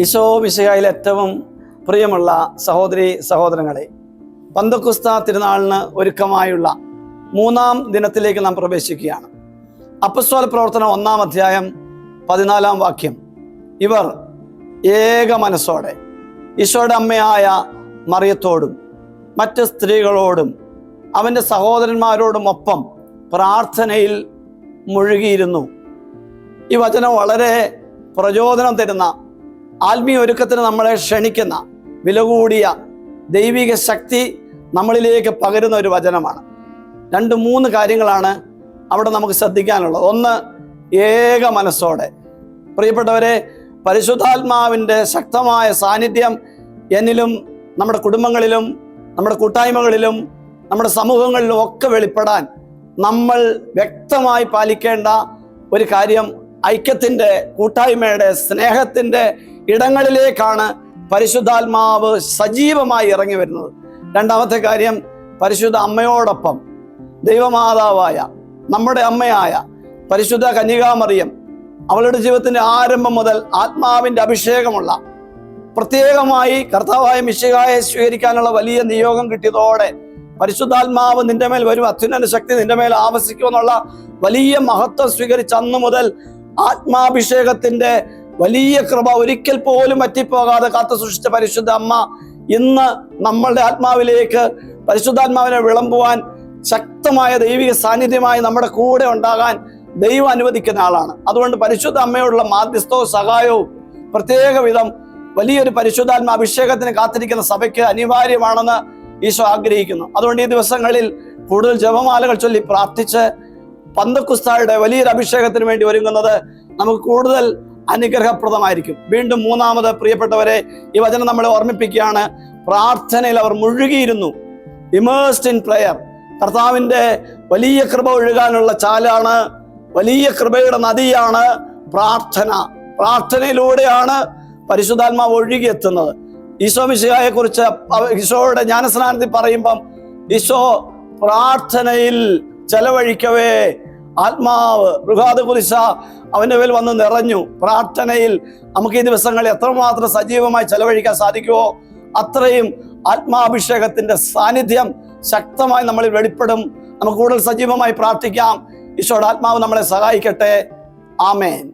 ഈശോ മിശിഹായിൽ ഏറ്റവും പ്രിയമുള്ള സഹോദരി സഹോദരങ്ങളെ, പന്തക്കുസ്ത തിരുനാളിന് ഒരുക്കമായുള്ള 3-ാം ദിനത്തിലേക്ക് നാം പ്രവേശിക്കുകയാണ്. അപ്പസ്തോല പ്രവർത്തനം 1-ാം അധ്യായം 14-ാം വാക്യം. ഇവർ ഏക മനസ്സോടെ ഈശോയുടെ അമ്മയായ മറിയത്തോടും മറ്റ് സ്ത്രീകളോടും അവൻ്റെ സഹോദരന്മാരോടുമൊപ്പം പ്രാർത്ഥനയിൽ മുഴുകിയിരുന്നു. ഈ വചനം വളരെ പ്രചോദനം തരുന്ന, ആത്മീയ ഒരുക്കത്തിന് നമ്മളെ ക്ഷണിക്കുന്ന, വില കൂടിയ ദൈവിക ശക്തി നമ്മളിലേക്ക് പകരുന്ന ഒരു വചനമാണ്. 2-3 കാര്യങ്ങളാണ് അവിടെ നമുക്ക് ശ്രദ്ധിക്കാനുള്ളത്. ഒന്ന്, ഏക മനസ്സോടെ. പ്രിയപ്പെട്ടവരെ, പരിശുദ്ധാത്മാവിൻ്റെ ശക്തമായ സാന്നിധ്യം എന്നിലും നമ്മുടെ കുടുംബങ്ങളിലും നമ്മുടെ കൂട്ടായ്മകളിലും നമ്മുടെ സമൂഹങ്ങളിലും ഒക്കെ വെളിപ്പെടാൻ നമ്മൾ വ്യക്തമായി പാലിക്കേണ്ട ഒരു കാര്യം, ഐക്യത്തിൻ്റെ, കൂട്ടായ്മയുടെ, സ്നേഹത്തിൻ്റെ ഇടങ്ങളിലേക്കാണ് പരിശുദ്ധാത്മാവ് സജീവമായി ഇറങ്ങി വരുന്നത്. 2-ാമത്തെ കാര്യം, പരിശുദ്ധ അമ്മയോടൊപ്പം ദൈവമാതാവായ നമ്മുടെ അമ്മയായ പരിശുദ്ധ കന്യകാമറിയം, അവളുടെ ജീവിതത്തിൻ്റെ ആരംഭം മുതൽ ആത്മാവിൻ്റെ അഭിഷേകമുള്ള, പ്രത്യേകമായി കർത്താവായ മിശിഹായെ സ്വീകരിക്കാനുള്ള വലിയ നിയോഗം കിട്ടിയതോടെ പരിശുദ്ധാത്മാവ് നിന്റെ മേൽ വരും, അത്യുന്നത ശക്തി നിന്റെ മേൽ ആവസിക്കുമെന്നുള്ള വലിയ മഹത്വം സ്വീകരിച്ച അന്നു മുതൽ ആത്മാഭിഷേകത്തിൻ്റെ വലിയ കൃപ ഒരിക്കൽ പോലും പറ്റിപ്പോകാതെ കാത്തു സൂക്ഷിച്ച പരിശുദ്ധ അമ്മ ഇന്ന് നമ്മളുടെ ആത്മാവിലേക്ക് പരിശുദ്ധാത്മാവിനെ വിളമ്പുവാൻ, ശക്തമായ ദൈവിക സാന്നിധ്യമായി നമ്മുടെ കൂടെ ഉണ്ടാകാൻ ദൈവം അനുവദിക്കുന്ന ആളാണ്. അതുകൊണ്ട് പരിശുദ്ധ അമ്മയോടുള്ള മാധ്യസ്ഥവും സഹായവും പ്രത്യേക വിധം വലിയൊരു പരിശുദ്ധാത്മ അഭിഷേകത്തിന് കാത്തിരിക്കുന്ന സഭയ്ക്ക് അനിവാര്യമാണെന്ന് ഈശോ ആഗ്രഹിക്കുന്നു. അതുകൊണ്ട് ഈ ദിവസങ്ങളിൽ കൂടുതൽ ജപമാലകൾ ചൊല്ലി പ്രാർത്ഥിച്ച് പന്തക്കുസ്തായുടെ വലിയൊരു അഭിഷേകത്തിന് വേണ്ടി ഒരുങ്ങുന്നത് നമുക്ക് കൂടുതൽ അനുഗ്രഹപ്രദമായിരിക്കും. വീണ്ടും 3-ാമത്, പ്രിയപ്പെട്ടവരെ, ഈ വചനം നമ്മളെ ഓർമ്മിപ്പിക്കുകയാണ്, പ്രാർത്ഥനയിൽ അവർ മുഴുകിയിരുന്നു. Immersed in prayer. കർത്താവിൻ്റെ വലിയ കൃപ ഒഴുകാനുള്ള ചാലാണ്, വലിയ കൃപയുടെ നദിയാണ് പ്രാർത്ഥന. പ്രാർത്ഥനയിലൂടെയാണ് പരിശുദ്ധാത്മാവ് ഒഴുകിയെത്തുന്നത്. ഈശോ മിശിഹായെ കുറിച്ച് ഈശോയുടെ ജ്ഞാനസ്നാനത്തിൽ പറയുമ്പം ഈശോ പ്രാർത്ഥനയിൽ ചെലവഴിക്കവേ ആത്മാവ് ഋഹാദ് കുരിശ അവൻ്റെ മേൽ വന്ന് നിറഞ്ഞു. പ്രാർത്ഥനയിൽ നമുക്ക് ഈ ദിവസങ്ങളിൽ എത്രമാത്രം സജീവമായി ചെലവഴിക്കാൻ സാധിക്കുമോ അത്രയും ആത്മാഭിഷേകത്തിൻ്റെ സാന്നിധ്യം ശക്തമായി നമ്മളിൽ വെളിപ്പെടും. നമുക്ക് കൂടുതൽ സജീവമായി പ്രാർത്ഥിക്കാം. ഈശോയുടെ ആത്മാവ് നമ്മളെ സഹായിക്കട്ടെ. ആമേൻ.